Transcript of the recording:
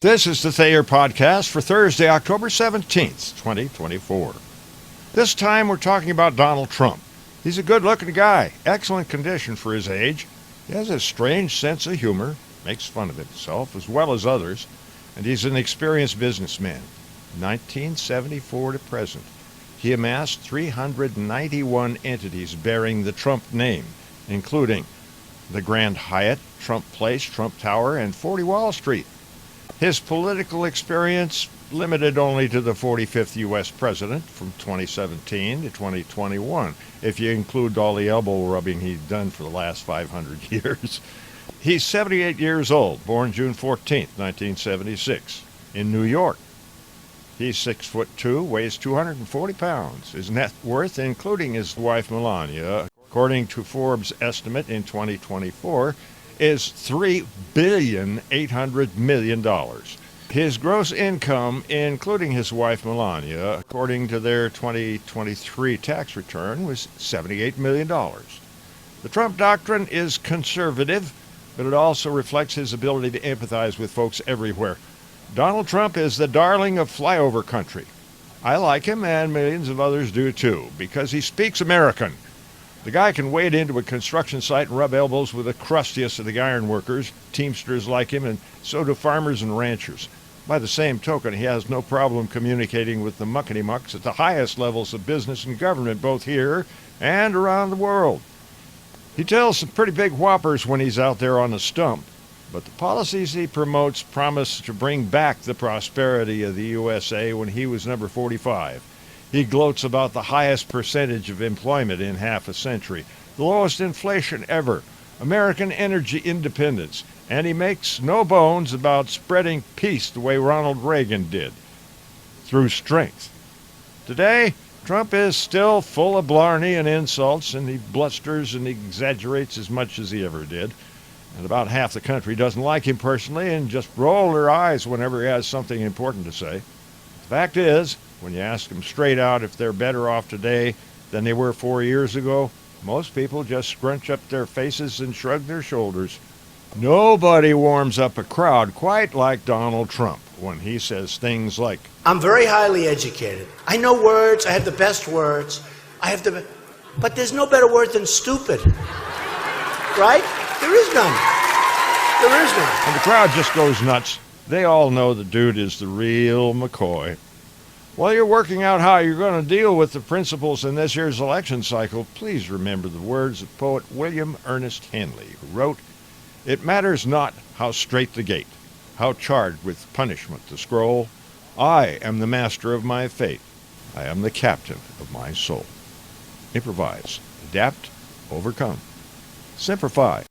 This is the Thayer Podcast for Thursday, October 17th, 2024. This time we're talking about Donald Trump. He's a good-looking guy, excellent condition for his age. He has a strange sense of humor, makes fun of himself as well as others, and he's an experienced businessman. 1974 to present, he amassed 391 entities bearing the Trump name, including the Grand Hyatt, Trump Place, Trump Tower, and 40 Wall Street. His political experience limited only to the 45th U.S. president from 2017 to 2021, if you include all the elbow rubbing he's done for the last 500 years. He's 78 years old, born June 14, 1976, in New York. He's 6'2", weighs 240 pounds. His net worth, including his wife Melania, according to Forbes' estimate in 2024, is $3.8 billion. His gross income, including his wife Melania, according to their 2023 tax return, was $78 million. The Trump doctrine is conservative, but it also reflects his ability to empathize with folks everywhere. Donald Trump is the darling of flyover country. I like him, and millions of others do too, because he speaks American. The guy can wade into a construction site and rub elbows with the crustiest of the iron workers, teamsters like him, and so do farmers and ranchers. By the same token, he has no problem communicating with the muckety-mucks at the highest levels of business and government, both here and around the world. He tells some pretty big whoppers when he's out there on the stump, but the policies he promotes promise to bring back the prosperity of the USA when he was number 45. He gloats about the highest percentage of employment in half a century, the lowest inflation ever, American energy independence, and he makes no bones about spreading peace the way Ronald Reagan did, through strength. Today, Trump is still full of blarney and insults, and he blusters and exaggerates as much as he ever did. And about half the country doesn't like him personally and just roll their eyes whenever he has something important to say. The fact is, when you ask them straight out if they're better off today than they were 4 years ago, most people just scrunch up their faces and shrug their shoulders. Nobody warms up a crowd quite like Donald Trump when he says things like, I'm very highly educated. I know words. I have the best words. But there's no better word than stupid. Right? There is none. There is none. And the crowd just goes nuts. They all know the dude is the real McCoy. While you're working out how you're going to deal with the principles in this year's election cycle, please remember the words of poet William Ernest Henley, who wrote, "It matters not how strait the gate, how charged with punishment the scroll. I am the master of my fate. I am the captain of my soul." Improvise, adapt, overcome. Simplify.